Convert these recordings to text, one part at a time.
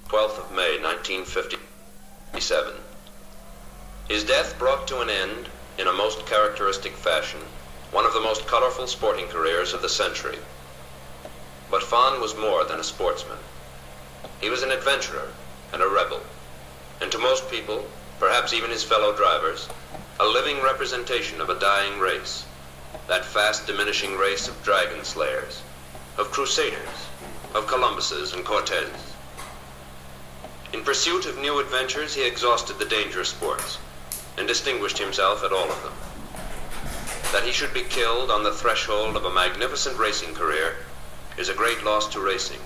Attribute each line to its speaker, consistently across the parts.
Speaker 1: 12th of May, 1957. His death brought to an end, in a most characteristic fashion, one of the most colorful sporting careers of the century. But Fan was more than a sportsman. He was an adventurer and a rebel, and to most people, perhaps even his fellow drivers, a living representation of a dying race, that fast diminishing race of dragon slayers, of crusaders, of Columbuses and Cortezes. In pursuit of new adventures, he exhausted the dangerous sports and distinguished himself at all of them. That he should be killed on the threshold of a magnificent racing career is a great loss to racing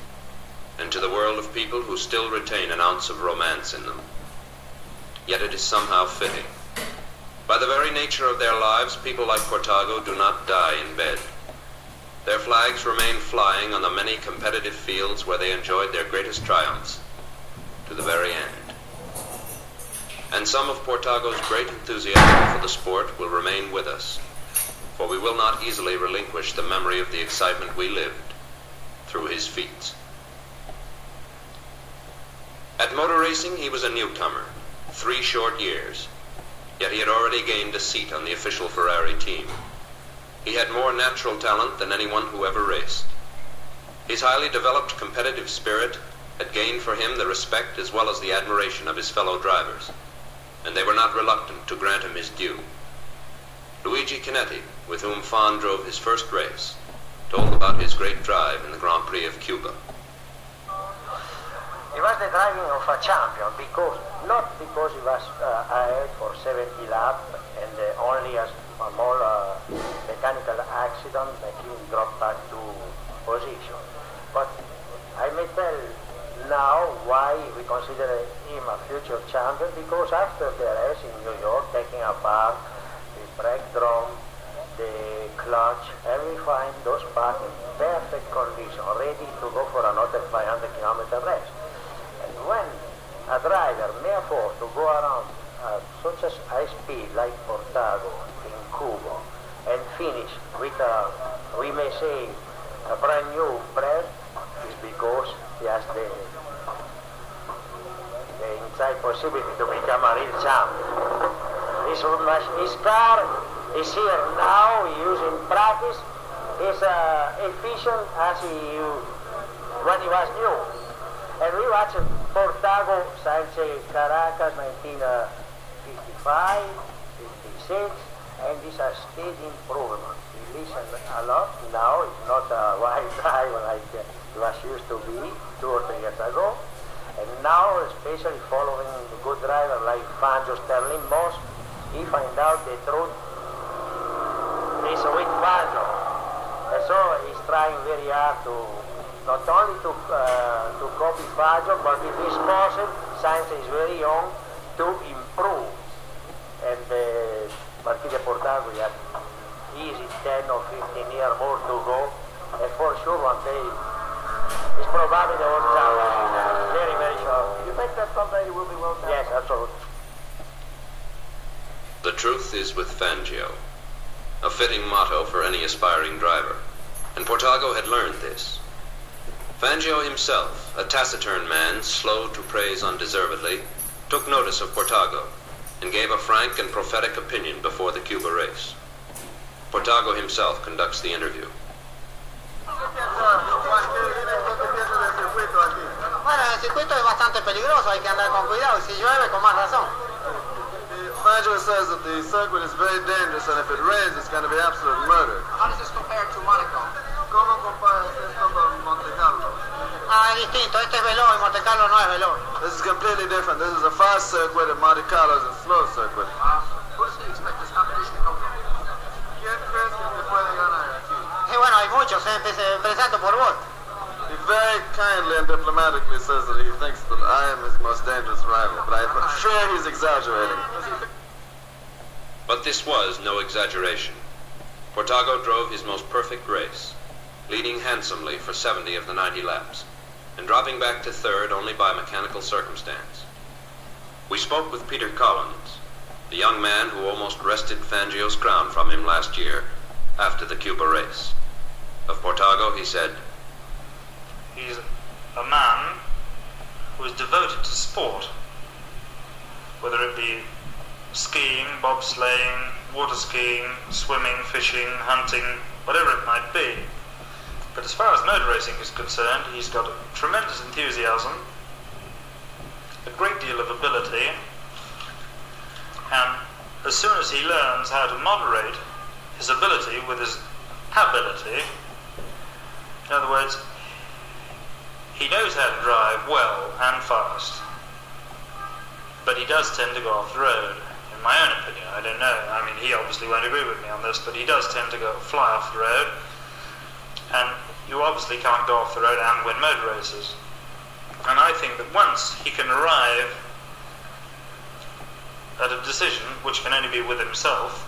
Speaker 1: and to the world of people who still retain an ounce of romance in them. Yet it is somehow fitting. By the very nature of their lives, people like Portago do not die in bed. Their flags remain flying on the many competitive fields where they enjoyed their greatest triumphs, to the very end. And some of Portago's great enthusiasm for the sport will remain with us, for we will not easily relinquish the memory of the excitement we lived through his feats. At motor racing, he was a newcomer, 3 short years, yet he had already gained a seat on the official Ferrari team. He had more natural talent than anyone who ever raced. His highly developed competitive spirit had gained for him the respect as well as the admiration of his fellow drivers, and they were not reluctant to grant him his due. Luigi Chinetti, with whom Fan drove his first race, told about his great drive in the Grand Prix of Cuba.
Speaker 2: He was the driving of a champion, not because he was ahead for 70 laps and only a small mechanical accident that he dropped back to position. But I may tell now why we consider him a future champion, because after the race in New York, taking apart the brake drum, the clutch, and we find those parts in perfect condition, ready to go for another 500-kilometer race. And when a driver may afford to go around at such a high speed like Portago in Cuba and finish with a, we may say, a brand new breath, is because he has the inside possibility to become a real champion. His car is here now, he used in practice, is efficient as when he was new. And we watched Portago, Sanchez, Caracas, 1955, 56, and this has steady improvement. He listened a lot. Now he's not a wild driver like he was used to be 2 or 3 years ago. And now, especially following a good driver like Fangio Sterling Moss, he find out the truth is with Fangio. And so he's trying very hard to not only to copy Fangio, but if it's possible, science is very young, to improve. And Marquis Portago has easy 10 or 15 years more to go, and for sure one day it's probably the world champion. Very, very sure.
Speaker 3: You think that someday he will be world champion?
Speaker 2: Yes, absolutely.
Speaker 1: The truth is with Fangio, a fitting motto for any aspiring driver, and Portago had learned this. Fangio himself, a taciturn man, slow to praise undeservedly, took notice of Portago and gave a frank and prophetic opinion before the Cuba race. Portago himself conducts the interview.
Speaker 3: Bueno, el circuito es bastante peligroso, hay que andar con cuidado, y si llueve, con más razón.
Speaker 4: Fangio says that the circuit is very dangerous, and if it rains, it's going to be absolute murder.
Speaker 3: How does this compare to Monaco?
Speaker 4: ¿Cómo comparas esto con Monte Carlo?
Speaker 3: Ah, es distinto, este es veloz y Monte Carlo no es veloz.
Speaker 4: This is completely different. This is a fast circuit, and Monte Carlo is a slow circuit.
Speaker 3: Who do you expect this competition to come from?
Speaker 4: ¿Quién crees que puede ganar aquí?
Speaker 3: Y bueno, hay muchos, empezando por vos.
Speaker 4: He very kindly and diplomatically says that he thinks that I am his most dangerous rival, but I'm sure he's exaggerating.
Speaker 1: But this was no exaggeration. Portago drove his most perfect race, leading handsomely for 70 of the 90 laps, and dropping back to third only by mechanical circumstance. We spoke with Peter Collins, the young man who almost wrested Fangio's crown from him last year after the Cuba race. Of Portago, he said,
Speaker 5: "He's a man who who is devoted to sport, whether it be skiing, bobsleighing, water skiing, swimming, fishing, hunting, whatever it might be. But as far as motor racing is concerned, he's got tremendous enthusiasm, a great deal of ability, and as soon as he learns how to moderate his ability with his ability, in other words, he knows how to drive well and fast, but he does tend to go off the road, in my own opinion. I don't know. I mean, he obviously won't agree with me on this, but he does tend to fly off the road, and you obviously can't go off the road and win motor races. And I think that once he can arrive at a decision, which can only be with himself,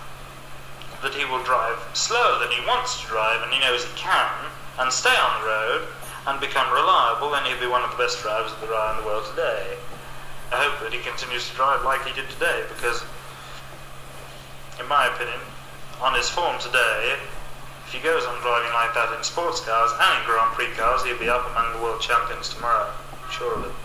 Speaker 5: that he will drive slower than he wants to drive, and he knows he can, and stay on the road, and become reliable, then he'll be one of the best drivers that there are in the world today. I hope that he continues to drive like he did today, because, in my opinion, on his form today, if he goes on driving like that in sports cars and in Grand Prix cars, he'll be up among the world champions tomorrow. I'm sure of it.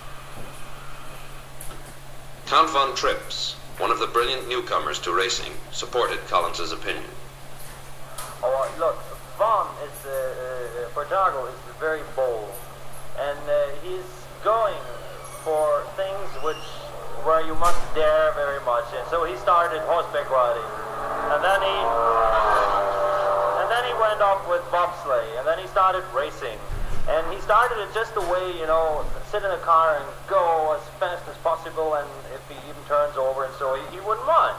Speaker 1: Count von Trips, one of the brilliant newcomers to racing, supported Collins's opinion.
Speaker 2: Oh, look, Von is, Portago is very bold, and he's going for things where you must dare very much. And so he started horseback riding, and then he went off with bobsleigh, and then he started racing. And he started it just the way, you know, sit in a car and go as fast as possible, and if he even turns over, and so he wouldn't run.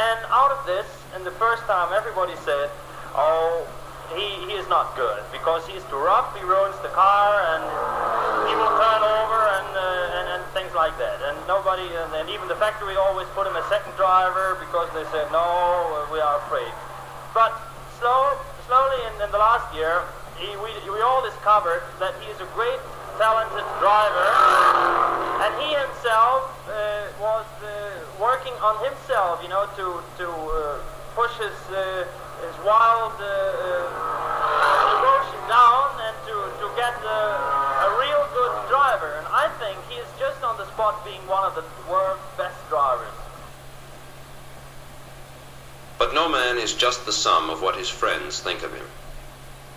Speaker 2: And out of this, in the first time, everybody said, oh, he is not good, because he's too rough, he ruins the car, and he will turn over, and things like that. And nobody, and even the factory always put him as second driver, because they said, no, we are afraid. But slowly in the last year, we all discovered that he is a great, talented driver, and he himself was working on himself, you know, to push his wild emotion down, and to get a real good driver. And I think he is just on the spot being one of the world's best drivers.
Speaker 1: But no man is just the sum of what his friends think of him.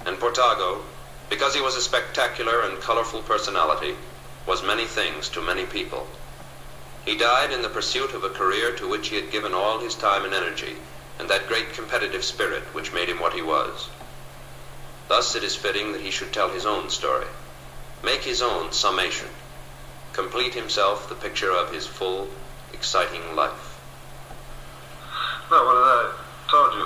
Speaker 1: And Portago, because he was a spectacular and colorful personality, was many things to many people. He died in the pursuit of a career to which he had given all his time and energy, and that great competitive spirit which made him what he was. Thus it is fitting that he should tell his own story, make his own summation, complete himself the picture of his full, exciting life.
Speaker 4: No, what I told you,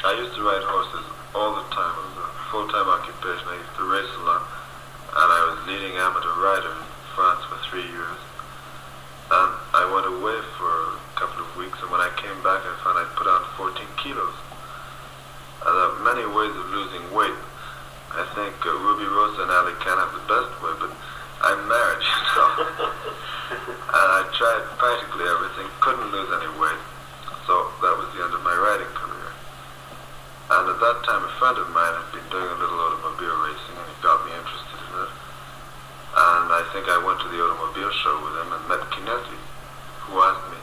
Speaker 4: I used to ride horses all the time. It was a full-time occupation. I used to race a lot, and I was leading amateur rider in France for 3 years. And I went away for a couple of weeks, and when I came back, I found I'd put on 14 kilos. And there are many ways of losing weight. I think Ruby Rosa and Ali can't have the best way, but I'm married, you know. And I tried practically everything, couldn't lose any weight. So that was the end of my riding career. And at that time, a friend of mine had been doing a little automobile racing, and he got me interested in it. And I think I went to the automobile show with him and met Kinetti, who asked me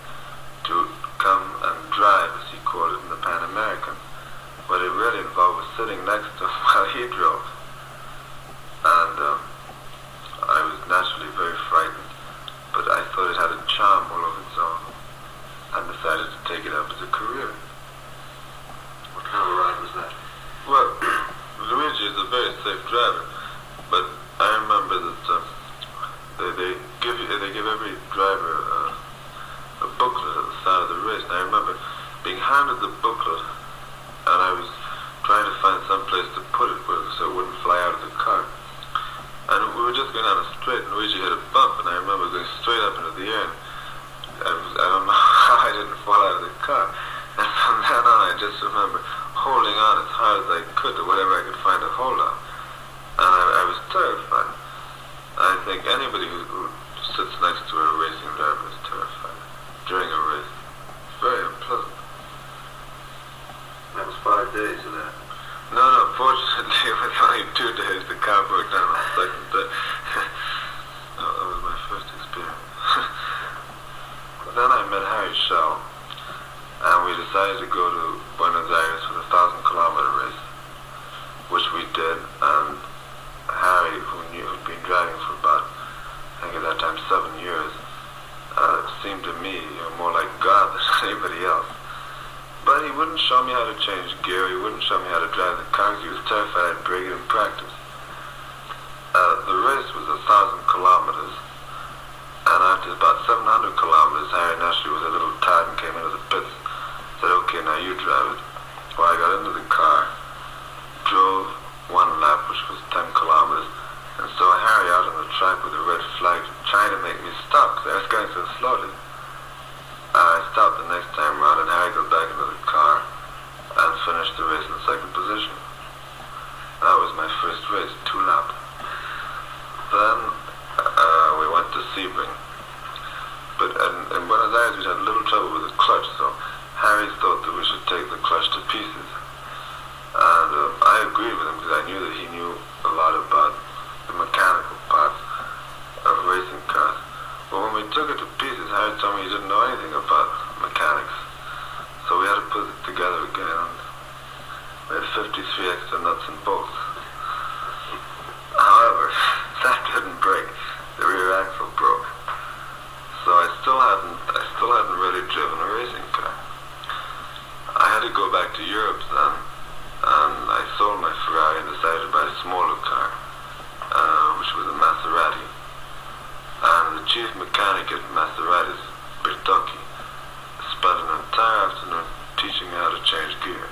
Speaker 4: to come and drive, as he called it, in the Pan American. What it really involved was sitting next to him while he drove. And I was naturally very frightened, but I thought it had a charm all of its own, and decided to take it up as a career.
Speaker 1: What kind of ride was that?
Speaker 4: Well, Luigi is a very safe driver, but I remember that they give every driver a booklet at the start of the race. And I remember being handed the booklet, and I was trying to find some place to put it so it wouldn't fly out of the car. And we were just going down a straight, and Luigi hit a bump, and I remember going straight up into the air. I don't know how I didn't fall out of the car. And from then on, I just remember holding on as hard as I could to whatever I could find a hold on. And I was terrified. I think anybody who sits next to a racing driver is terrified during a race. It's very unpleasant.
Speaker 1: That was 5 days of that.
Speaker 4: No, fortunately it was only 2 days. terrified I'd break it in practice. The race was 1,000 kilometers, and after about 700 kilometers, Harry naturally was a little tired and came into the pits. Said, "Okay, now you drive it." Well, I got into the car, drove one lap, which was 10 kilometers, and saw Harry out on the track with a red flag trying to make me stop because I was going so slowly. I stopped the next time round, and Harry got back into the car and finished the race in second position. That was my first race, 2 laps. Then we went to Sebring. But in Buenos Aires we had a little trouble with the clutch, so Harry thought that we should take the clutch to pieces. And I agreed with him because I knew that he knew a lot about the mechanical parts of racing cars. But when we took it to pieces, Harry told me he didn't know anything about mechanics. So we had to put it together again. And we had 53 extra nuts and bolts. However, that didn't break. The rear axle broke. So I still hadn't really driven a racing car. I had to go back to Europe then, and I sold my Ferrari and decided to buy a smaller car, which was a Maserati. And the chief mechanic at Maserati's, Bertocchi, spent an entire afternoon teaching me how to change gear.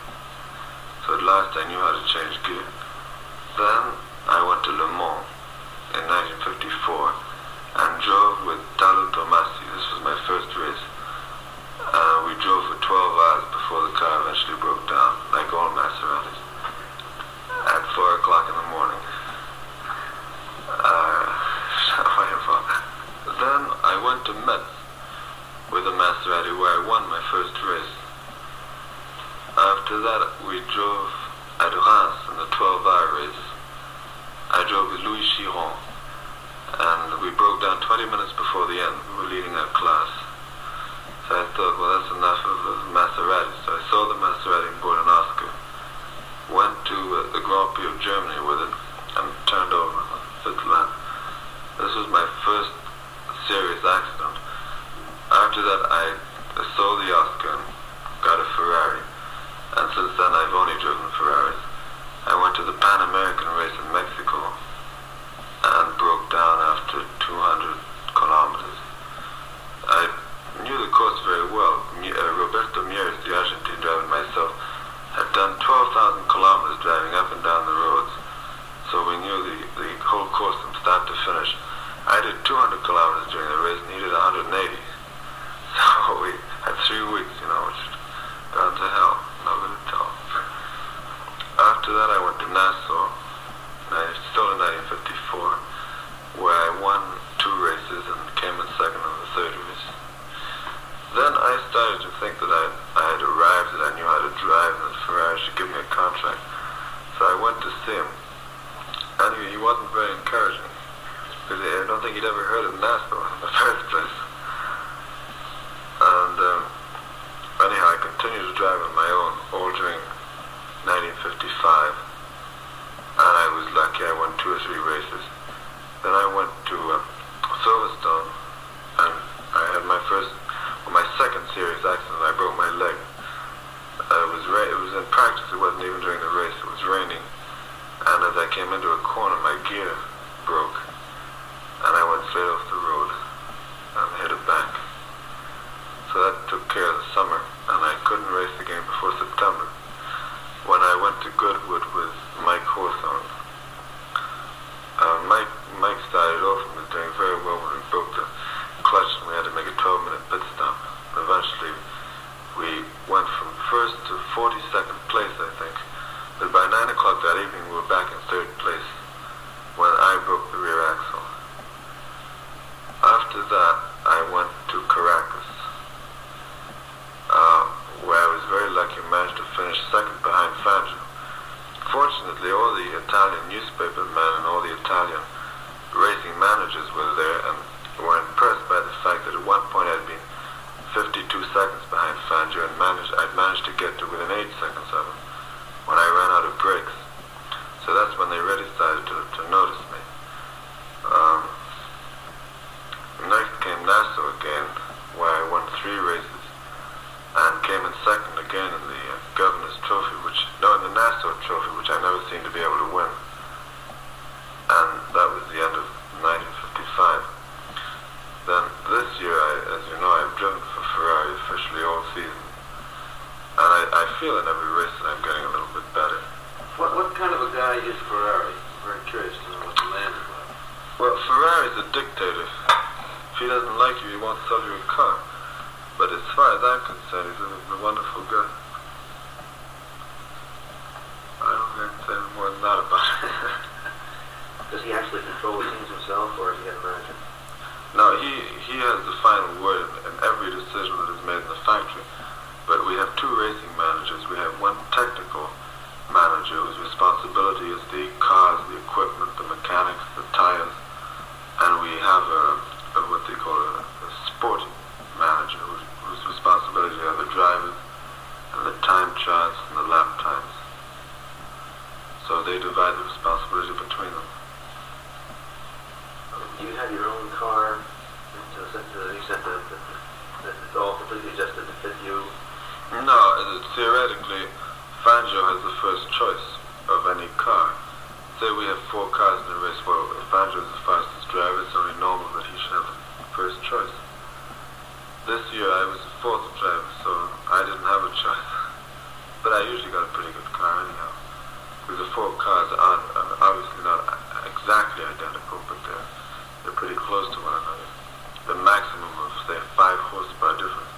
Speaker 4: So at last I knew how to change gear. Then I went to Le Mans in 1954 and drove with Talo Tomasi. This was my first race. We drove for 12 hours before the car eventually broke down, like all Maseratis, at 4 o'clock in the morning. Then I went to Metz with a Maserati where I won my first race. After that we drove at Reims in the 12-hour race. I drove with Louis Chiron, and we broke down 20 minutes before the end. We were leading our class. So I thought, well, that's enough of the Maserati. So I sold the Maserati and bought an Oscar. Went to the Grand Prix of Germany with it and turned over on the 5th lap. This was my first serious accident. After that, I sold the Oscar and got a Ferrari. And since then, I've only driven Ferraris. I went to the Pan American race in Mexico and broke down after 200 kilometers. I knew the course very well. Roberto Mieres, the Argentine driver, and myself had done 12,000 kilometers driving up and down the roads, so we knew the whole course from start to finish. I did 200 kilometers during the race and he did 180. So we had 3 weeks, which gone to hell, not good at all. After that I went to Nassau, still in 1954, where I won 2 races and came in second on the 3rd race. Then I started to think that I had arrived, that I knew how to drive, and that Ferrari should give me a contract. So I went to see him, and he wasn't very encouraging, because I don't think he'd ever heard of Nassau in the first place. And anyhow, I continued to drive on my own all during 1955, and I was lucky. I won 2 or 3 races. Then I went to Silverstone, and I had my second serious accident. I broke my leg. It was in practice. It wasn't even during the race. It was raining, and as I came into a corner, my gear broke, and I went straight off the road and hit a bank. So that took care of the summer, and I couldn't race again before September, when I went to Goodwood with Mike Hawthorne. Mike started off and was doing very well when we broke the clutch, and we had to make a 12-minute pit stop. Eventually, we went from 1st to 42nd place, I think. But by 9 o'clock that evening, we were back in 3rd place when I broke the rear axle. After that, I went to Caracas, where I was very lucky and managed to finish second behind Fangio. Fortunately, all the Italian newspaper men and all the Italian racing managers were there and were impressed by the fact that at one point I'd been 52 seconds behind Fangio and I'd managed to get to within 8 seconds of him when I ran out of brakes. So that's when they really started to notice me. Next came Nassau again, where I won 3 races and came in second again in the Governor's Trophy, in the Nassau Trophy, which I never seemed to be Well, Ferrari's a dictator. If he doesn't like you, he won't sell you a car. But as far as I'm concerned, he's a wonderful guy. I don't think I can say more than that about it.
Speaker 6: Does he actually control the scenes himself, or is he a manager?
Speaker 4: No, he has the final word in every decision that is made in the factory. But we have two racing managers. We have one technical manager whose responsibility is the cars, the equipment, the mechanics, the tires. And we have what they call a sport manager whose responsibility are the drivers and the time charts and the lap times. So they divide the responsibility between them.
Speaker 6: Do you have your own car? You said that it's all completely adjusted to fit you?
Speaker 4: No, theoretically, Fangio has the first choice of any car. Say we have 4 cars in a race. Well, if Fangio is the fastest driver, it's only normal that he should have the first choice. This year I was the 4th driver, so I didn't have a choice. But I usually got a pretty good car anyhow. Because the 4 cars are obviously not exactly identical, but they're pretty close to one another. The maximum of, say, 5 horsepower difference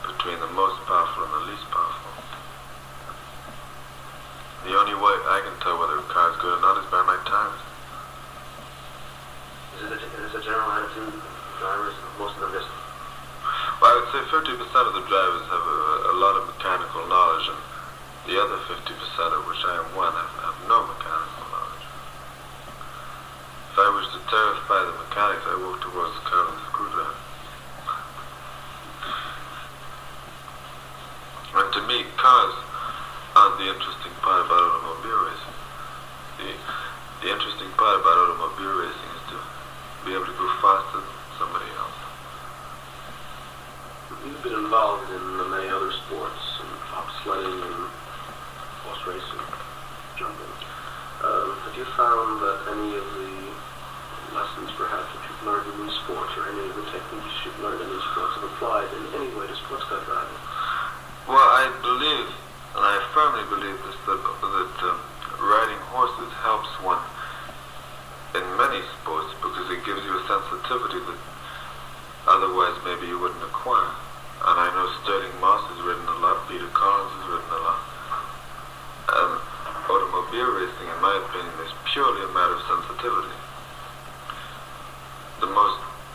Speaker 4: between the most powerful and the least powerful. The only way I can tell whether a car is good or not is by my tires.
Speaker 6: Is it a general attitude of drivers? Most of them just...
Speaker 4: Well, I would say 50% of the drivers have a lot of mechanical knowledge, and the other 50%, of which I am one, have no mechanical knowledge. If I wish to terrify the mechanics, I walk towards the car with a screwdriver. And to me, cars aren't the interesting part about automobile racing. The interesting part about automobile racing is to be able to go faster than somebody else.
Speaker 6: You've been involved in many other sports, and bobsledding and horse racing, jumping. Have you found that any of the lessons perhaps that you've learned in these sports, or any of the techniques you've learned in these sports, have applied in any way to sports car driving?
Speaker 4: Well, I believe, and I firmly believe this, that riding horses helps one in many sports because it gives you a sensitivity that otherwise maybe you wouldn't acquire. And I know Sterling Moss has ridden a lot, Peter Collins has ridden a lot. And automobile racing, in my opinion, is purely a matter of sensitivity.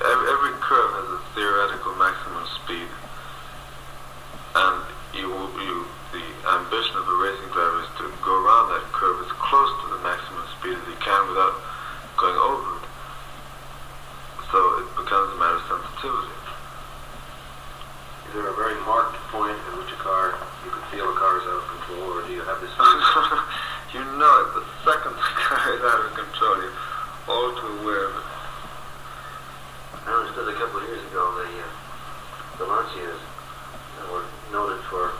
Speaker 4: Every curve has a theoretical maximum speed, and the ambition of a racing driver is to go around that curve as close to the maximum speed as he can without going over it. So it becomes a matter of sensitivity.
Speaker 6: Is there a very marked point at which you can feel a car is out of control, or do you have this?
Speaker 4: You know it. The second the car is out of control, you're all too aware of it.
Speaker 6: I understood a couple of years ago the Lancias were noted for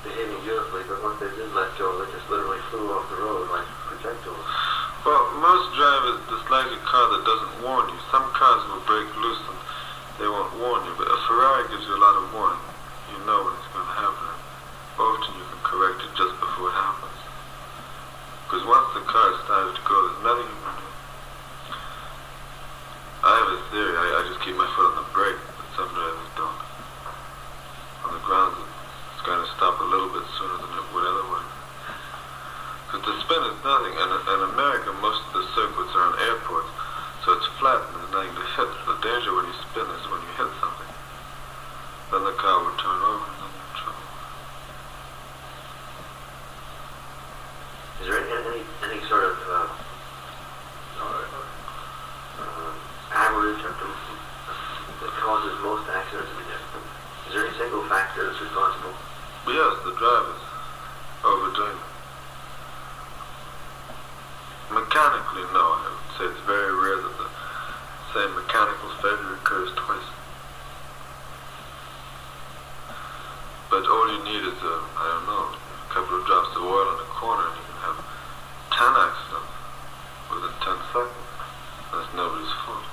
Speaker 6: behaving beautifully, but once they did let go, they just literally flew off the road like projectiles.
Speaker 4: Well, most drivers dislike a car that doesn't warn you. Some cars will break loose and they won't warn you, but a Ferrari gives you a lot of warning. You know when it's going to happen. Often you can correct it just before it happens. Because once the car starts to go, there's nothing you can do. I have a theory. I just keep my foot on the brake, but some drivers don't. On the ground, it's going to stop a little bit sooner than it would otherwise. Because the spin is nothing, and in America, most of the circuits are on airports, so it's flat and there's nothing to hit. The danger when you spin is when you hit something. Then the car will turn over and then you're in trouble.
Speaker 6: Is there any sort of average that causes most accidents? Is there any single factor that's responsible?
Speaker 4: Yes, the drivers overdoing it. Mechanically, no. I would say it's very rare that the same mechanical failure occurs twice. But all you need is a couple of drops of oil in a corner and you can have 10 accidents within 10 seconds. That's nobody's fault.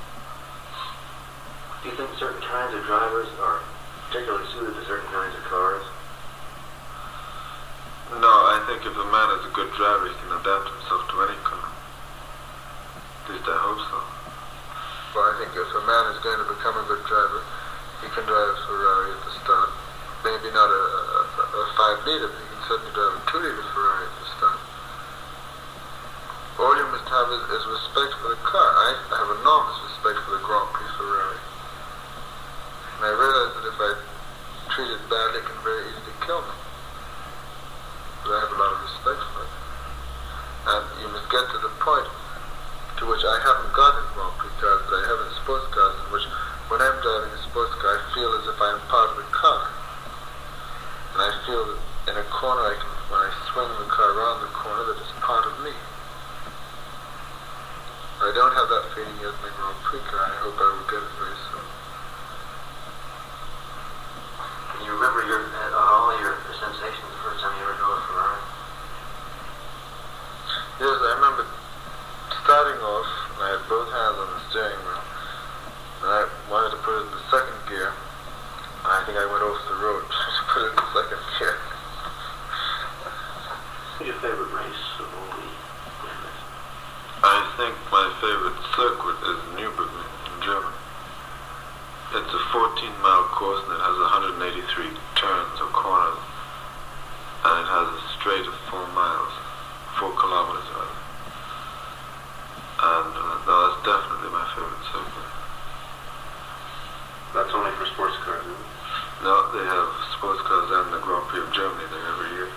Speaker 6: Do you think certain kinds of drivers are particularly suited to certain kinds of cars?
Speaker 4: No, I think if a man is a good driver, he can adapt himself to any car. At least I hope so. man is going to become a good driver, he can drive a Ferrari at the start. Maybe not a 5-liter, but he can certainly drive a 2-liter Ferrari at the start. All you must have is respect for the car. I have enormous respect for the Grand Prix Ferrari. And I realize that if I treat it badly, it can very easily kill me. But I have a lot of respect for it. And you must get to the point to which I haven't got in Grand Prix cars, but I have in sports cars, in which when I'm driving a sports car, I feel as if I am part of the car. And I feel that in a corner, when I swing the car around the corner, that it's part of me. I don't have that feeling yet in the Grand Prix car. I hope I will get it very soon.
Speaker 6: Can you remember all your sensations the first time you ever drove a Ferrari?
Speaker 4: Yes, I remember starting off, and I had both hands on the steering wheel, and I wanted to put it in the second gear, and I think I went off the road to put it in the second gear.
Speaker 6: What's your favorite race of all the races?
Speaker 4: I think my favorite circuit is Nürburgring in Germany. It's a 14-mile course, and it has 183 turns or corners, and it has a straight of 4 miles, 4 kilometers rather. And no, that's definitely my favorite circuit.
Speaker 6: That's only for sports cars, isn't it?
Speaker 4: No, they have sports cars and the Grand Prix of Germany there every year.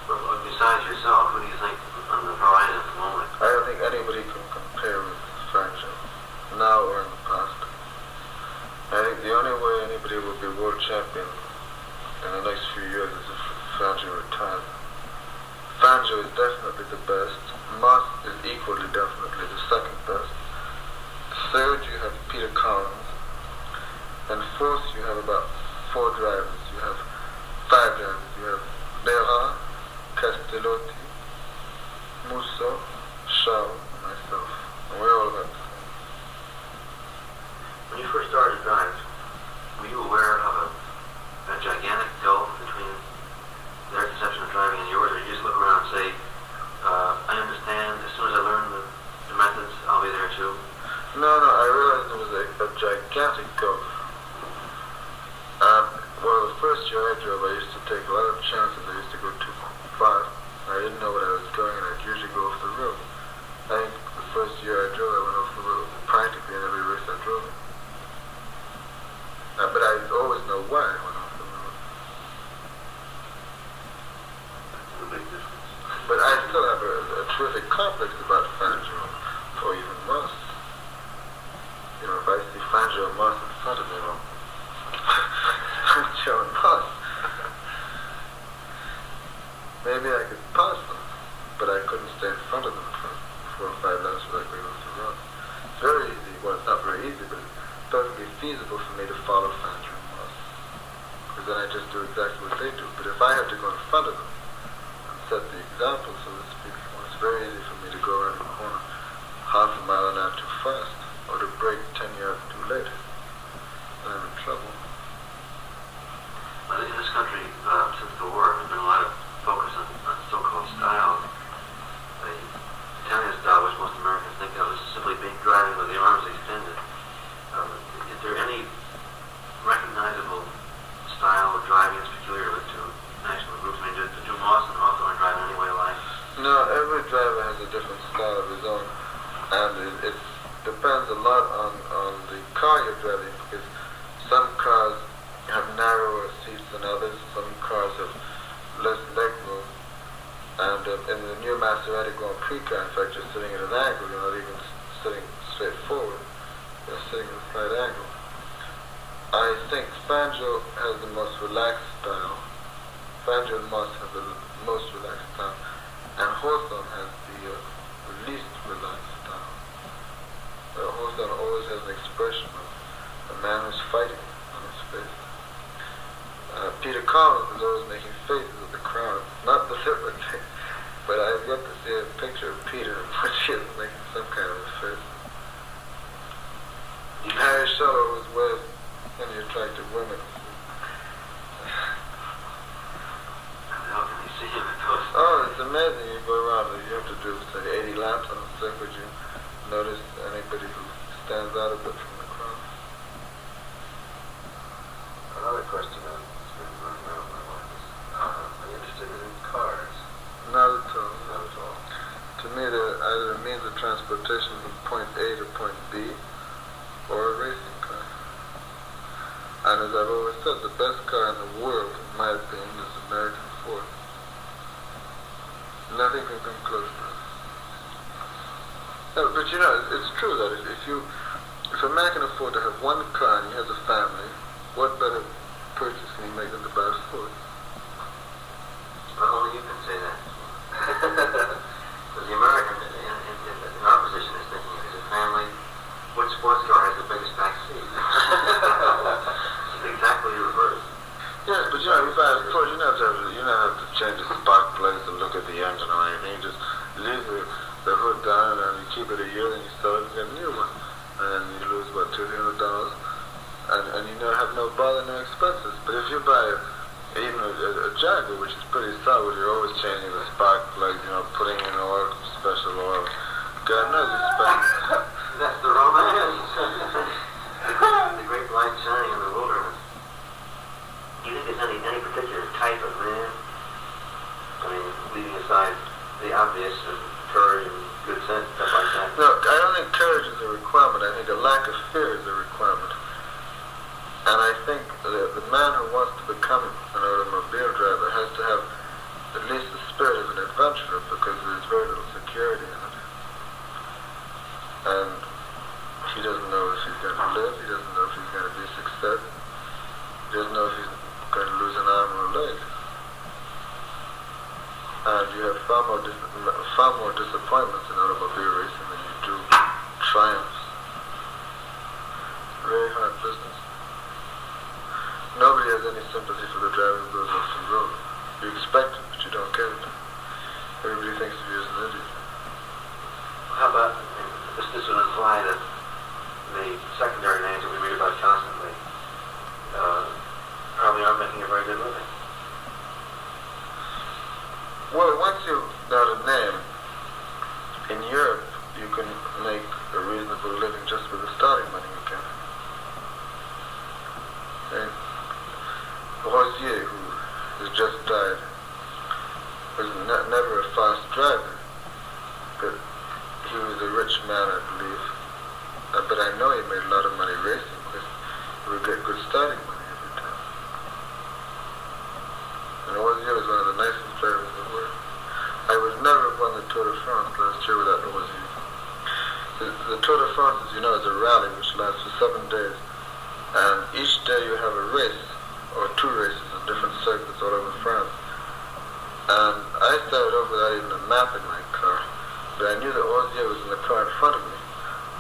Speaker 6: Well, besides yourself, who do you think on the horizon at the moment?
Speaker 4: I don't think anybody can compare with Fangio, now or in the past. I think the only way anybody will be world champion in the next few years is if Fangio retires. Fangio is definitely the best. Moss is equally definitely the second best. Third, you have Peter Collins. And fourth, you have about 4 drivers. You have 5 drivers. You have Berra, Castellotti, Musso, Shaw, and myself. And we're all about the same.
Speaker 6: When you first started driving, were you aware of a gigantic gulf between their conception of driving and yours, or you just look around and say, I understand, as soon as I learn the methods, I'll be there too?
Speaker 4: No, I realized there was a gigantic gulf. Well, the first year I drove, I used to take a lot of chances. I used to go too fast. I didn't know what I was doing, and I'd usually go off the road. I think the first year I drove, I went off the road practically in every race I drove. But I always know why I went off the road.
Speaker 6: That's a big difference.
Speaker 4: But I still have a terrific complex about Fangio, or even Moss. You know, if I see Fangio and Moss in front of me, Fangio and Moss. Maybe I could pass them, but I couldn't stay in front of them for 4 or 5 laps without going off the road. It's very easy, well, it's not very easy, but it's perfectly feasible for me to follow Fangio and Moss. Because then I just do exactly what they do. But if I have to go in front of them, set the example, so to speak, well, it's very easy for me to go around the corner half a mile an hour too fast, or to brake 10 yards too late. And I'm in trouble.
Speaker 6: Well, in this country, since the war, there's been a lot of focus on so-called styles. The Italian style, which most Americans think of, is simply being driving with the arms extended. Is there any recognizable style of driving that's peculiar to national groups? I mean, do Moss and Hawthorne drive in any way alike?
Speaker 4: No, every driver has a different style of his own, and it depends a lot on the car you're driving, because some cars have narrower seats than others, some cars have less leg room, and in the new Maserati Grand Prix car, in fact, you're sitting at an angle, you're not even sitting straight forward, you're sitting at a slight angle. I think Fangio has the most relaxed style. Fangio and Moss have the most relaxed style, and Hawthorne has the least relaxed style. Hawthorne always has an expression of a man who's fighting on his face. Peter Collins is always making faces at the crowd, not deliberately, but I've got to see a picture of Peter in which he is making some kind of a face. Harry Scheller always wears any attractive women.
Speaker 6: How can you see him at those?
Speaker 4: Oh, it's amazing. You go around, you have to do, say, 80 laps on a circuit. You notice anybody who
Speaker 7: stands out a bit from the crowd.
Speaker 6: Another question that's been running around my mind is, are you interested in cars?
Speaker 7: Not at all.
Speaker 6: Not at all.
Speaker 7: To me, they're either a means of transportation from point A to point B, or a racing car. And as I've always said, the best car in the world, in my opinion, is the American Ford. Nothing can come close to it. No, but you know, it's true that if a man can afford to have one car and he has a family, what better purchase can he make than to buy a Ford?
Speaker 6: Well, only you can say that. Because the American, in our position, is thinking as a family, which sports car has the biggest back seat? It's exactly reversed.
Speaker 7: Yes, but you know, if I have Ford, you don't have to change the spark plugs and look at the engine or anything. You just leave the hood down and you keep it a year, then you sell it and get a new one. And you lose about $200. And you have no bother, no expenses. But if you buy even a Jaguar, which is pretty solid, you're always changing the spark plugs, putting in oil, special oil. God knows you spend.
Speaker 6: That's the romance. The great light shining in the wilderness. Do you think there's any particular type of man? I mean, leaving aside the obvious of courage and good sense, stuff like that.
Speaker 7: No, I don't think courage is a requirement. I think a lack of fear is a requirement. And I think the man who wants to become an automobile driver has to have at least the spirit of an adventurer, because there's very little security in it. And he doesn't know if he's going to live, he doesn't know if he's going to be a success, he doesn't know if he's going to lose an arm or a leg. And you have far more disappointments in automobile racing than you do triumphs. Very hard business. Nobody has any sympathy for the driver who goes off the road. You expect it, but you don't get it. Everybody thinks of you as an idiot.
Speaker 6: How about, this would imply that the secondary names that we read about constantly probably aren't making a very good living.
Speaker 7: Well, once you've got a name, in Europe you can make a reasonable living just with the starting money you get. And Rosier, who has just died, was never a fast driver, but he was a rich man, I believe. But I know he made a lot of money racing, because he would get good starting money every time. And Rosier was one of the nicest drivers in the world. I would never have won the Tour de France last year without Rosier. The Tour de France, as you know, is a rally which lasts for 7 days. And each day you have a race, or 2 races in different circuits all over France. And I started off without even a map in my car, but I knew that Rosier was in the car in front of me.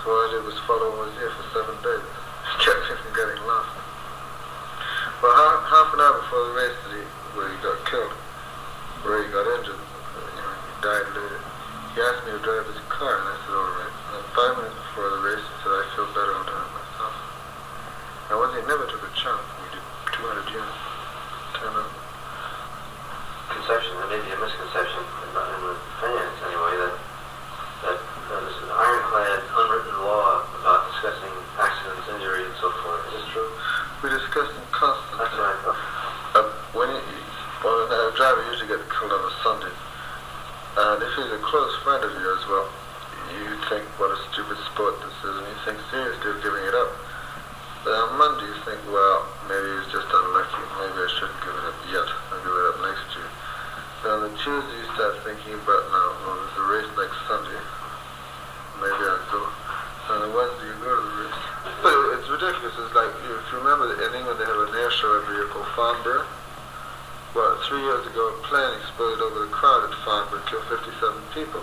Speaker 7: So all I did was follow Rosier for 7 days. He kept me from getting lost. Well, half an hour before the race, where he got killed, where he got injured, he died later, he asked me to drive his car, and I said, all right. And 5 minutes before the race, he said, I feel better, I'll drive it myself. Now, Rosier never took a chance. We did 200 units, 10 of them.
Speaker 6: Conception, there may be a misconception in the fans anyway, that there's an ironclad, unwritten law about discussing accidents, injuries, and so forth. Is this true?
Speaker 7: We discuss them constantly.
Speaker 6: That's what I thought.
Speaker 7: A driver usually gets killed on a Sunday. And if he's a close friend of yours, well, you think what a stupid sport this is, and you think seriously of giving it up. But on Monday you think, well, maybe he's just unlucky, maybe I shouldn't give it up yet, I'll give it up next year. Then on the Tuesday you start thinking about, now, well, there's a race next Sunday, maybe I'll go. And on the Wednesday you go to the race. But it's ridiculous. It's like, if you remember, in England they have an air show every year called Farnborough. Well, 3 years ago a plane exploded over the crowd at Farnborough, killed 57 people.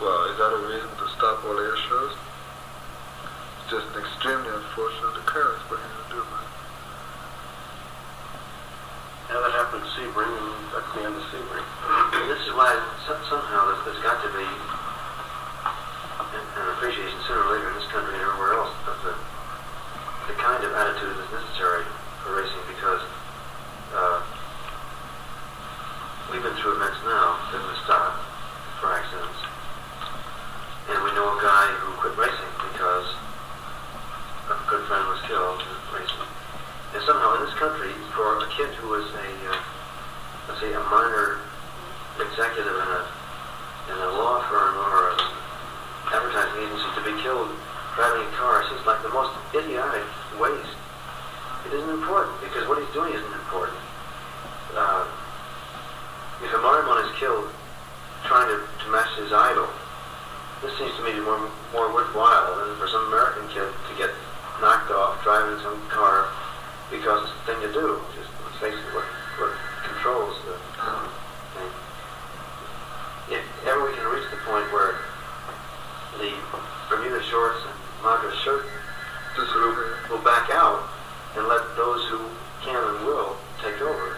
Speaker 7: Well, is that a reason to stop all air shows? It's just an extremely unfortunate occurrence. What are you going to do about it?
Speaker 6: Now that happened to Sebring, and that's the end of Sebring. This is why somehow there's got to be an appreciation sooner or later in this country and everywhere else of the kind of attitude that's necessary for racing, because we've been through events now that would stop for accidents. And we know a guy who quit racing because me more worthwhile than for some American kid to get knocked off driving some car because it's the thing to do. Just basically what controls the thing. If ever we can reach the point where the Bermuda shorts and Madras shirt will back out and let those who can and will take over,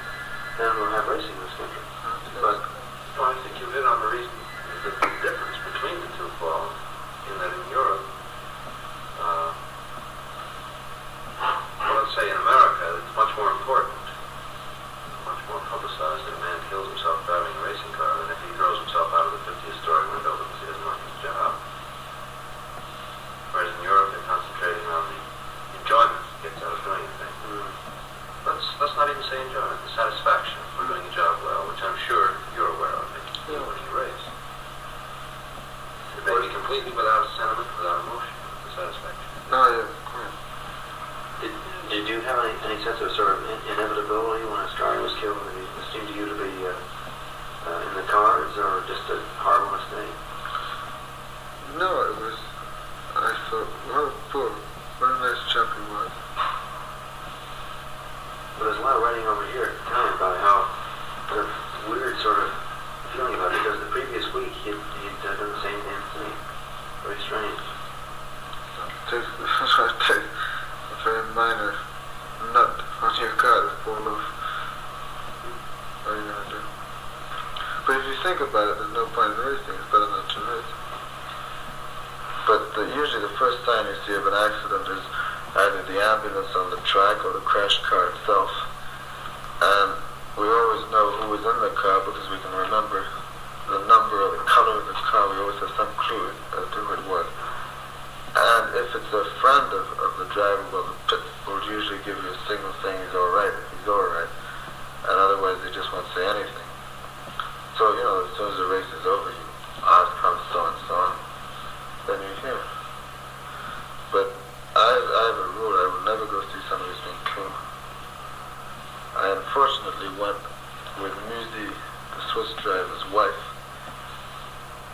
Speaker 6: then we'll have racing in this country. But
Speaker 4: I think you hit on the reason, the difference between the two, Paul, in that in Europe, well, let's say in America, it's much more important, much more publicized that a man kills himself driving a racing car than if he throws himself out of the 50th story window because he doesn't like his job. Whereas in Europe, they're concentrating on the enjoyment he gets out of doing a thing. Let's not even say enjoyment, the satisfaction for doing a job well, which I'm sure you're aware of when you race. It may be completely without sentiment, without emotion, the satisfaction.
Speaker 7: No, yeah.
Speaker 6: did you have any sense of sort of inevitability when Ascari was killed? Did it seem to you to be in the cards, or just a horrible mistake?
Speaker 7: No, it was, I thought, what a nice chap he was.
Speaker 6: But there's a lot of writing over here at the time about how the weird sort of feeling about it, because the previous week he'd done the same damn thing. Very strange.
Speaker 7: Take a very minor nut on your car to fall off. What are you going to do? But if you think about it, there's no point in racing. It's better not to race. But usually the first sign you see of an accident is either the ambulance on the track or the crash car itself. And we always know who was in the car because we can remember the number or the color of the car. We always have some clue as to who it was. And if it's a friend of the driver, well, the pit will usually give you a signal saying he's alright, he's alright. And otherwise they just won't say anything. So, you know, as soon as the race is over, you ask how so and so on. Then you hear. But I have a rule, I will never go see somebody who's been killed. I unfortunately went with Musi, the Swiss driver's wife,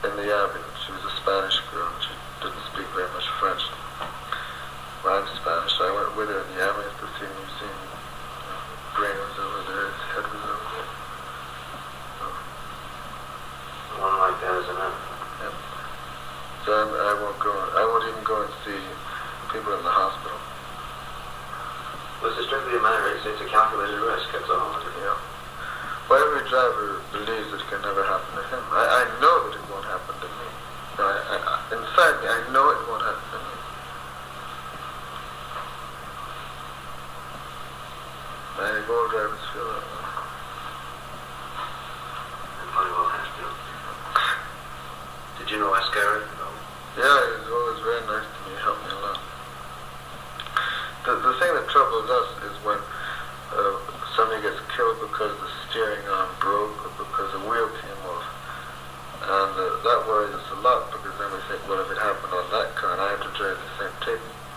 Speaker 7: in the ambulance. She was a Spanish girl, and she didn't speak very much French. Well, I'm Spanish, so I went with her in the ambulance to see Musi. His brain was over there, his head was over there.
Speaker 6: One like that, isn't it?
Speaker 7: Yeah. So I won't even go and see people in the hospital.
Speaker 6: Well, it's strictly a matter, it's a calculated risk, that's all.
Speaker 7: Yeah. Well, every driver believes it can never happen to him. I know that it won't happen to me. No, inside me, I know it won't happen to me. I think all drivers feel that way.
Speaker 6: And probably will have to. Did you know Ascari? No.
Speaker 7: Yeah, he was always very nice to me. He helped me a lot. The thing that troubles us is when somebody gets killed because the steering arm broke or because the wheel came off. And that worries us a lot, because then we think, well, if it happened on that car and I have to drive the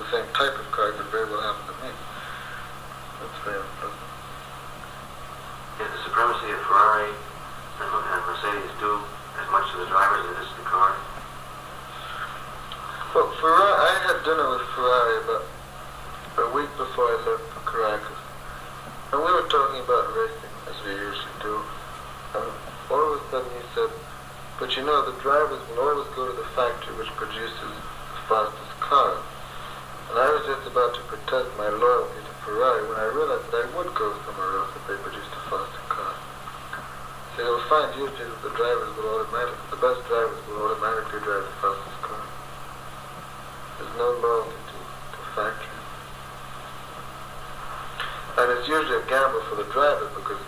Speaker 7: same type of car, it could very well happen to me. That's very unpleasant.
Speaker 6: Is the supremacy of Ferrari and Mercedes due as much to the drivers as it is to the car?
Speaker 7: Well, Ferrari, I had dinner with Ferrari about a week before I left for Caracas. And we were talking about racing, as we usually do. And all of a sudden he said, but you know, the drivers will always go to the factory which produces the fastest cars. And I was just about to protest my loyalty to Ferrari when I realized that I would go somewhere else if they produced a faster car. So you'll find usually that the best drivers will automatically drive the fastest car. There's no loyalty to factory. And it's usually a gamble for the driver, because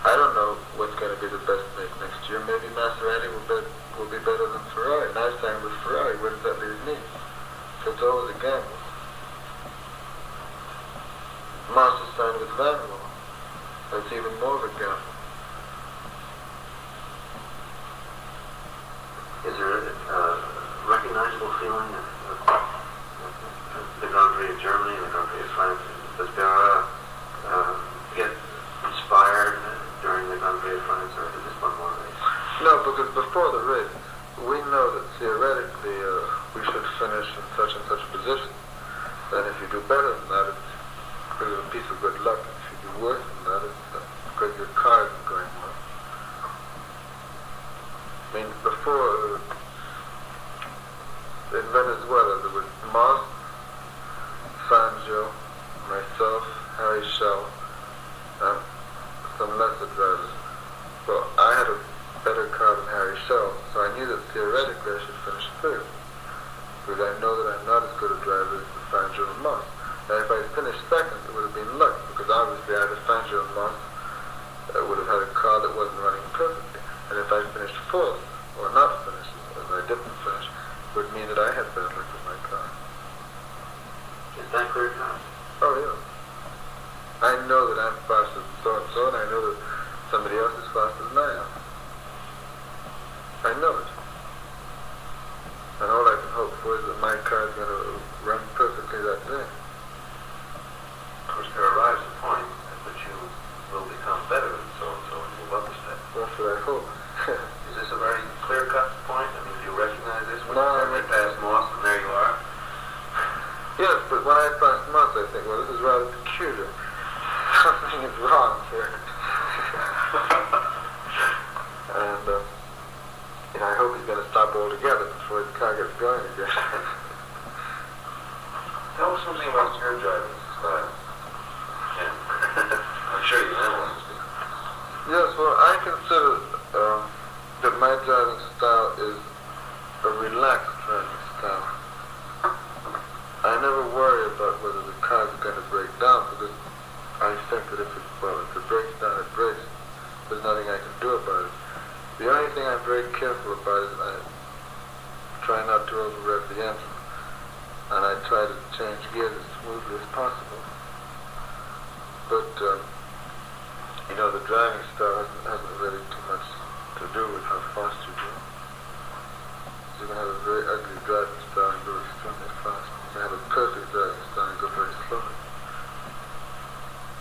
Speaker 7: I don't know what's going to be the best make next year. Maybe Maserati will be better than Ferrari. And I signed with Ferrari. Where does that leave me? So it's always a gamble. Massa signed with Vanwall. That's even more of a gamble.
Speaker 6: Is there a recognizable feeling of the Grand Prix of Germany and the Grand Prix of France? Does Berra get inspired during the Grand Prix of France, or is this one more race?
Speaker 7: No, because before the race, we know that theoretically we should finish in such and such a position, then if you do better than that, it's because of a piece of good luck. If you do worse than that, it's because your car isn't going well. I mean, before, in Venezuela, there was Moss, Fangio, myself, Harry Shell, and some lesser drivers. Well, I had a better car than Harry Shell, so I knew that theoretically I should finish third, because I know that I'm not as good a driver as the Fangio and Moss. Now, if I had finished second, it would have been luck, because obviously either Fangio and Moss would have had a car that wasn't running perfectly. And if I finished fourth, or not finished, as I didn't finish, it would mean that I had bad luck with my car.
Speaker 6: Is that clear cut?
Speaker 7: Oh, yeah. I know that I'm faster than so-and-so, and I know that somebody else is faster than I am. I know it. And all I can hope for is that my car is going to run perfectly that day.
Speaker 6: Of course, there arrives a point at which you will become better than so-and-so and move up a step.
Speaker 7: That's what I hope.
Speaker 6: Is this a very clear-cut point? I mean, do you recognize this when
Speaker 7: No,
Speaker 6: you pass Moss and there you are?
Speaker 7: Yes, but when I pass Moss, I think, well, this is rather peculiar. Something is wrong here. And I hope he's going to stop altogether before his car gets going again.
Speaker 6: Tell us something about your driving style. Yeah. I'm sure you analyze it.
Speaker 7: Yes, well, I consider that my driving style is a relaxed driving style. I never worry about whether the car is going to break down, because I think that if it breaks down, it breaks. There's nothing I can do about it. The only thing I'm very careful about is I try not to over-rev the engine, and I try to change gears as smoothly as possible. But, you know, the driving style hasn't really too much to do with how fast you go. You can have a very ugly driving style and go extremely fast. You can have a perfect driving style and go very slowly.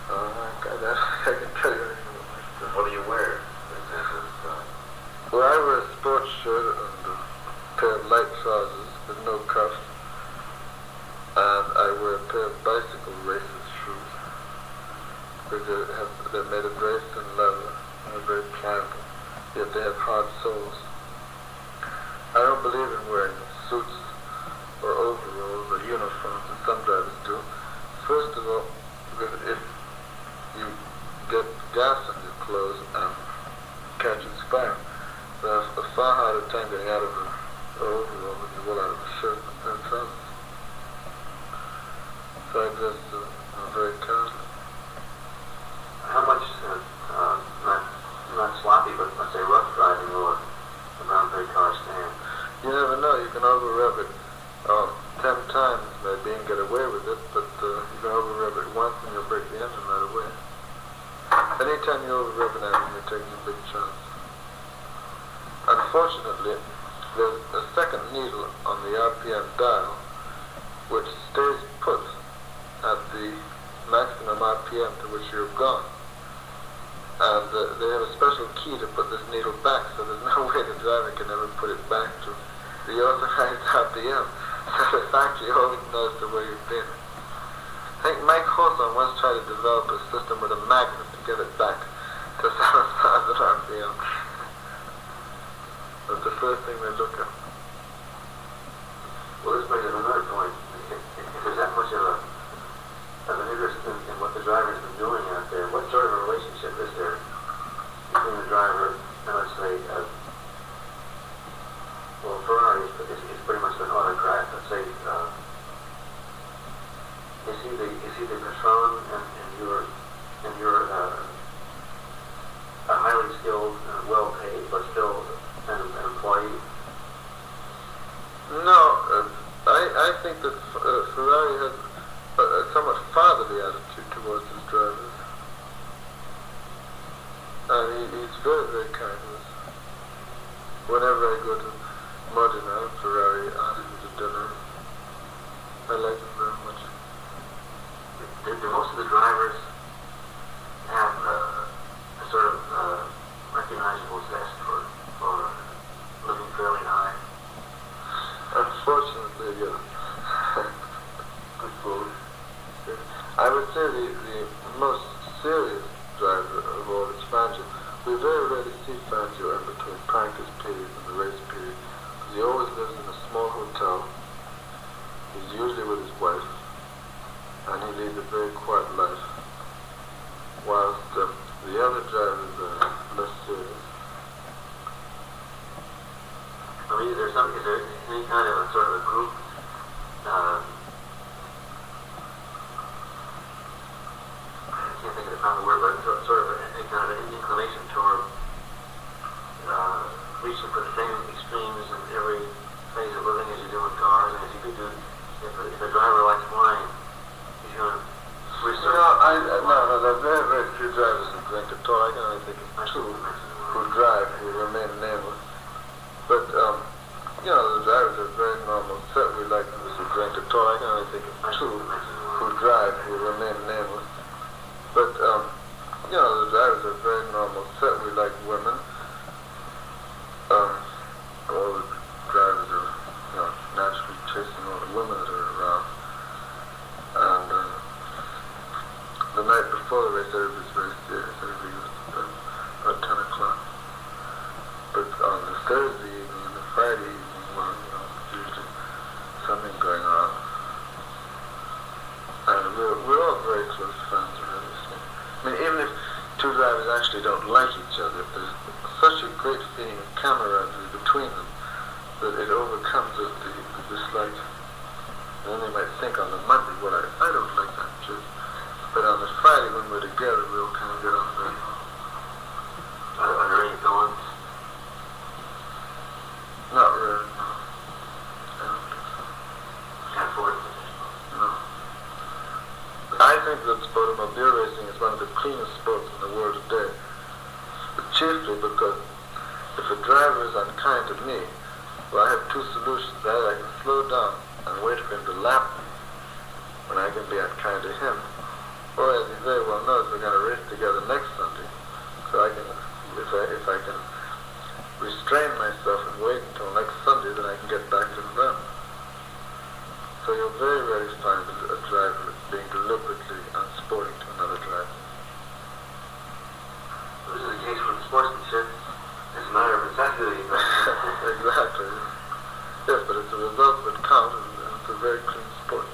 Speaker 7: Oh my God, I can tell you anything about my style.
Speaker 6: What do you wear, for example?
Speaker 7: Well, I wear a sports shirt and a pair of light trousers with no cuffs, and I wear a pair of bicycle racers shoes, because they're made of very thin leather and they're very pliable, yet they have hard soles. I don't believe in wearing suits or overalls or uniforms, as some drivers do. First of all, because if you get gas on your clothes and catches fire, there's a far harder time getting out of an overall than you will out of a shirt and trousers. So I dress very casually.
Speaker 6: How much, not sloppy, but let's say rough driving will a Grand Prix car stand?
Speaker 7: You never know, you can over-rev it 10 times maybe and get away with it, but you can over-rev it once and you'll break the engine right away. Anytime you over-rev an engine, you're taking a big chance. Unfortunately, there's a second needle on the RPM dial which stays put at the maximum RPM to which you've gone. And they have a special key to put this needle back, so there's no way the driver can ever put it back to the authorized RPM. So the factory always knows to where you've been. I think Mike Hawthorne once tried to develop a system with a magnet to get it back to 7,000 RPM. That's the first thing they look at.
Speaker 6: Well, this brings up another point. If there's that much of an interest in what the driver's been doing out there, what sort of a relationship is there between the driver and, let's say, well, Ferrari is pretty much an autocrat. Let's say, is he the patron and you're a highly skilled, well-paid, but still an employee?
Speaker 7: No, I think that Ferrari has a somewhat fatherly attitude towards his drivers. And he's very, very kind to us. Whenever I go to Modena, Ferrari asks me to dinner. I like him very much.
Speaker 6: Do most of the drivers have a sort of recognizable zest for living fairly high?
Speaker 7: would say the most serious driver of all is Fangio. We very rarely see Fangio in between practice periods and the race period, because he always lives in a small hotel. He's usually with his wife, and he leads a very quiet life, whilst the other drivers are less serious.
Speaker 6: I mean, is there any kind of a sort of a group, I can't think of the proper word, but sort of any kind of an inclination toward reaching for the same extremes in every phase of living as you do in cars, and as you could do if a driver likes wine, he's going to research.
Speaker 7: No, there are very, very few drivers who drink at all. I can only think of two who drive, who remain nameless. But, the drivers are very normal. Certainly like those who drink at all. I can only think of two who drive, who remain nameless. But, the drivers are very normal. Certainly like women. All the drivers are, naturally chasing all the women that are around. And, the night before the race, everybody's very serious. Everybody goes to bed about 10 o'clock. But on the Thursday evening and the Friday evening, there's usually something going on. And we're all very close friends, really. I mean, even if two drivers actually don't like each other, there's such a great feeling of camaraderie between them that it overcomes the dislike. And then they might think on the Monday, well, I don't like that too. But on the Friday when we're together, we'll kind of get on very well.
Speaker 6: Are there any villains?
Speaker 7: Not really, no. I don't think so.
Speaker 6: Can't afford it.
Speaker 7: No. I think that automobile racing is one of the cleanest sports in the world today. Chiefly because if a driver is unkind to me, well, I have two solutions. Either I can slow down and wait for him to lap me when I can be unkind to him, or as he very well knows, we're going to race together next Sunday. So I can, if I can restrain myself and wait until next Sunday, then I can get back to them. So you'll very rarely find a driver being deliberately unsporting to another driver.
Speaker 6: This is the case with sportsmanship. It's a matter of necessity.
Speaker 7: Exactly. Yes, but it's the results that count, and it's a very clean sport.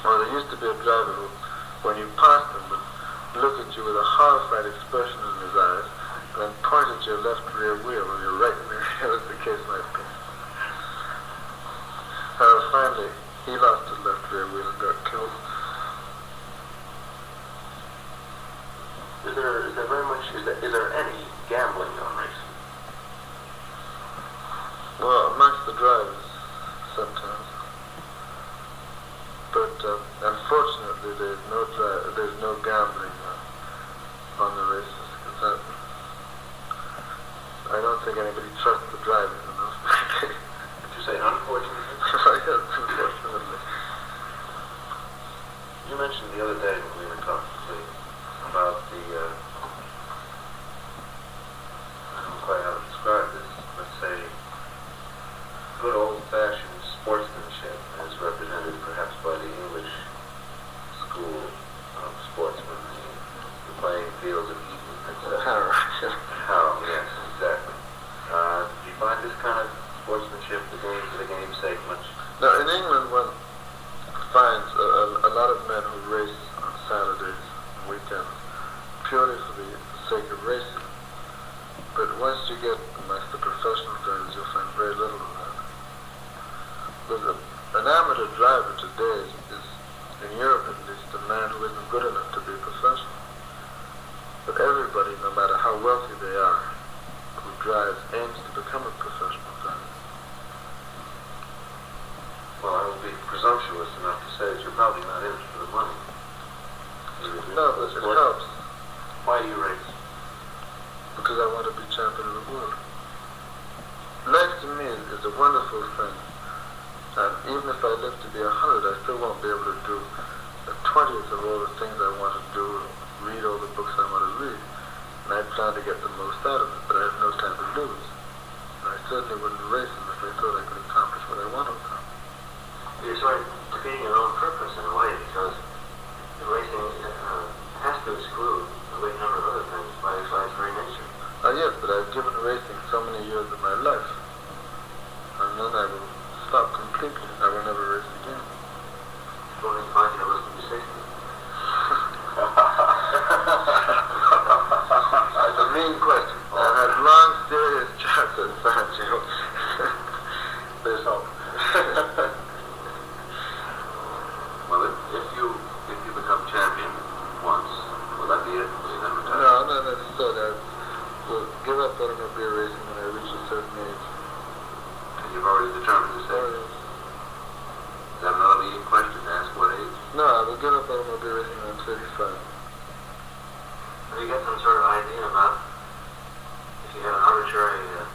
Speaker 7: Well, there used to be a driver who, when you passed him, would look at you with a horrified expression in his eyes, and then point at your left rear wheel or your right rear wheel, as the case might be. Finally, he lost his left rear wheel and got killed.
Speaker 6: Is there any gambling on racing?
Speaker 7: Well, amongst the drivers, sometimes. But unfortunately, there's no gambling on the races. Because I don't think anybody trusts the drivers enough.
Speaker 6: Did you say unfortunately?
Speaker 7: Yes, unfortunately.
Speaker 6: You mentioned the other day when we were talking about the, I don't know quite how to describe this, let's say, good old-fashioned sportsmanship as represented perhaps by the English school of sportsmen, the playing fields of Eton, etc. Harrow, yes, exactly. Do you find this kind of sportsmanship, the game for the game's sake, much?
Speaker 7: Now, in England, one finds a lot of men who race on Saturdays and weekends purely for the sake of racing. But once you get amongst the professional drivers, you'll find very little of that. But an amateur driver today is, in Europe at least, a man who isn't good enough to be a professional. But everybody, no matter how wealthy they are, who drives, aims to become a professional driver.
Speaker 6: Well, I would be presumptuous enough to say that you're probably not in it for the money.
Speaker 7: No, but it helps.
Speaker 6: Why do you race?
Speaker 7: Because I want to be champion of the world. Life to me is a wonderful thing. And even if I live to be 100, I still won't be able to do a 20th of all the things I want to do, read all the books I want to read. And I plan to get the most out of it, but I have no time to lose. And I certainly wouldn't race unless I thought I could accomplish what I want to accomplish.
Speaker 6: you're sort of defeating your own purpose in a way, because the racing has to exclude a great number of other things by its very nature.
Speaker 7: Yes, but I've given racing so many years of my life, and then I will stop completely. I will never race again.
Speaker 6: Only find you listen to 60.
Speaker 7: That's a mean question. I've had long, serious chats at Sancho. There's hope.
Speaker 6: Well, if you become champion once, will that be it? Will you then retire?
Speaker 7: No, not necessarily. I will give up automobile racing when I reach a certain age.
Speaker 6: And you've already determined this age? Is that another leading question to ask what age?
Speaker 7: No, I will give up automobile racing when I'm 35.
Speaker 6: Have you got some sort of idea about if you have an arbitrary end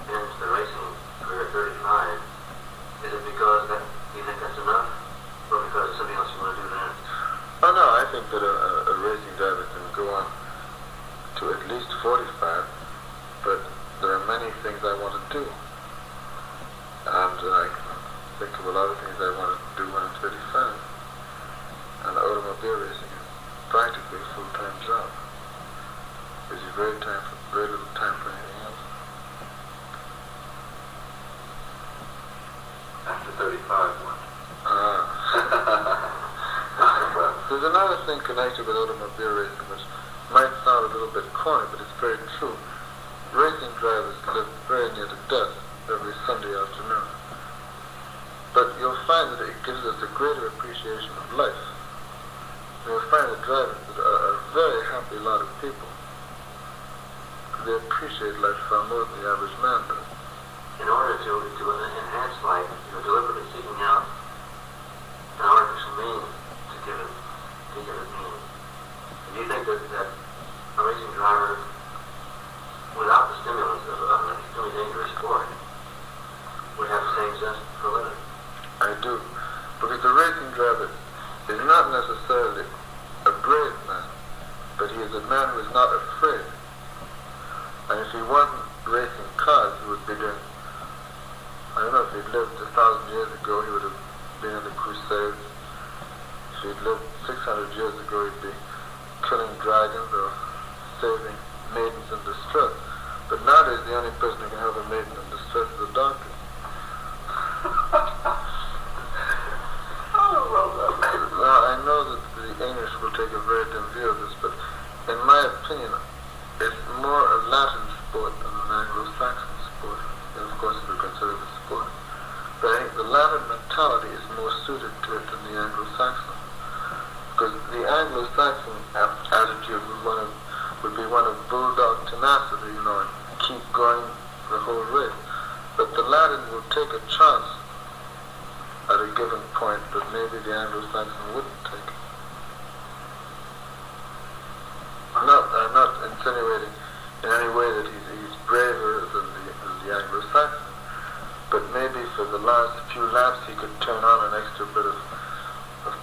Speaker 6: to the racing career at 35, is it because that you think that's enough, or because it's something else you want to do then?
Speaker 7: Oh no, I think that a racing driver can go on to at least 45, but there are many things I want to do. And I can think of a lot of things I want to do when I'm 35. And automobile racing is practically a full-time job. Gives you very little time for anything else.
Speaker 6: After 35, what?
Speaker 7: There's another thing connected with automobile racing which might sound a little bit corny, but it's very true. Racing drivers live very near to death every Sunday afternoon. But you'll find that it gives us a greater appreciation of life. You'll find that drivers are a very happy lot of people. They appreciate life far more than the average man does.
Speaker 6: In order to enhance life, you're deliberately seeking out an artificial means to give it meaning. And do you think that a racing driver, without the stimulus of an extremely dangerous sport, would have the same zest for living?
Speaker 7: I do. Because the racing driver is not necessarily a brave man, but he is a man who is not afraid. And if he wasn't racing cars, he would be doing, I don't know, if he'd lived 1,000 years ago, he would have been in the Crusades. If he'd lived 600 years ago, he'd be killing dragons or saving maidens in distress. But nowadays, the only person who can help a maiden in distress is a donkey. Well, I know that the English will take a very dim view of this, but in my opinion, it's more a Latin sport than an Anglo-Saxon sport. And of course, we consider it a sport. But I think the Latin mentality is more suited to it than the Anglo-Saxon. Because the Anglo-Saxon attitude would be one of bulldog tenacity, and keep going the whole race. But the Latin will take a chance at a given point that maybe the Anglo-Saxon wouldn't take. I'm not insinuating in any way that he's braver than the Anglo-Saxon, but maybe for the last few laps he could turn on an extra bit of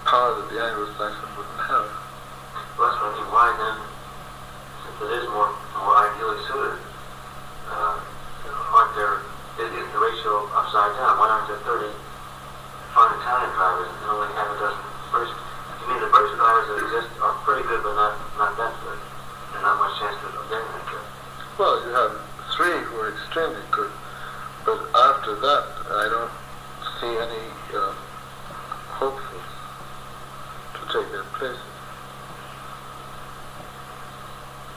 Speaker 7: power that the Anglo-Saxon wouldn't have.
Speaker 6: Well, that's wondering why then, since it is more ideally suited, is the ratio upside down? Why aren't there 30 fine Italian drivers and only half a dozen British? You mean the British drivers that exist are pretty good, but not that good? There's not much chance of getting that good.
Speaker 7: Well, you have 3 who are extremely good, but after that, I don't see any hopefuls to take their places.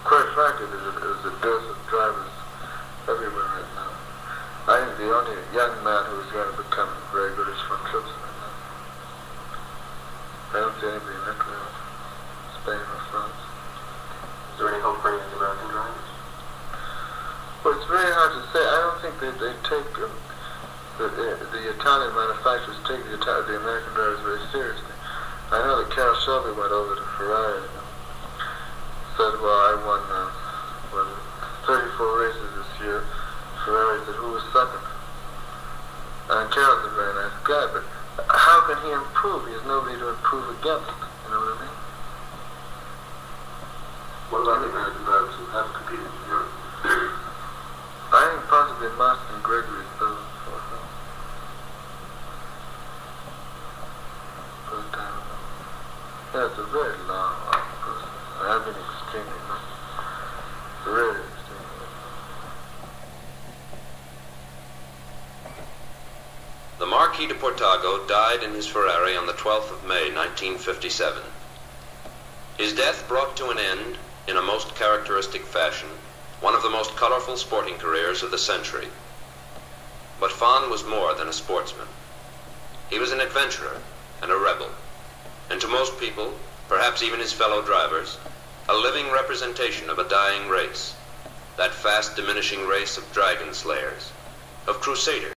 Speaker 7: Quite frankly, there's a dearth of drivers everywhere right now. I think the only young man who is going to become very good is from Clipson right now. I don't see anybody in Italy or Spain or France.
Speaker 6: Is there any hope for any of the American drivers?
Speaker 7: Well, it's very hard to say. I don't think they take the Italian manufacturers take the American drivers very seriously. I know that Carroll Shelby went over to Ferrari and said, well, I won 34 races this year. Ferrari said, who was second? And Carroll's a very nice guy, but how can he improve? He has nobody to improve against. You know what I mean?
Speaker 6: What about the American drivers who haven't competed in Europe?
Speaker 7: I think possibly Marston Gregory is better.
Speaker 1: The Marquis de Portago died in his Ferrari on the 12th of May, 1957. His death brought to an end, in a most characteristic fashion, one of the most colorful sporting careers of the century. But Fon was more than a sportsman. He was an adventurer and a rebel, and to most people, perhaps even his fellow drivers, a living representation of a dying race, that fast diminishing race of dragon slayers, of crusaders.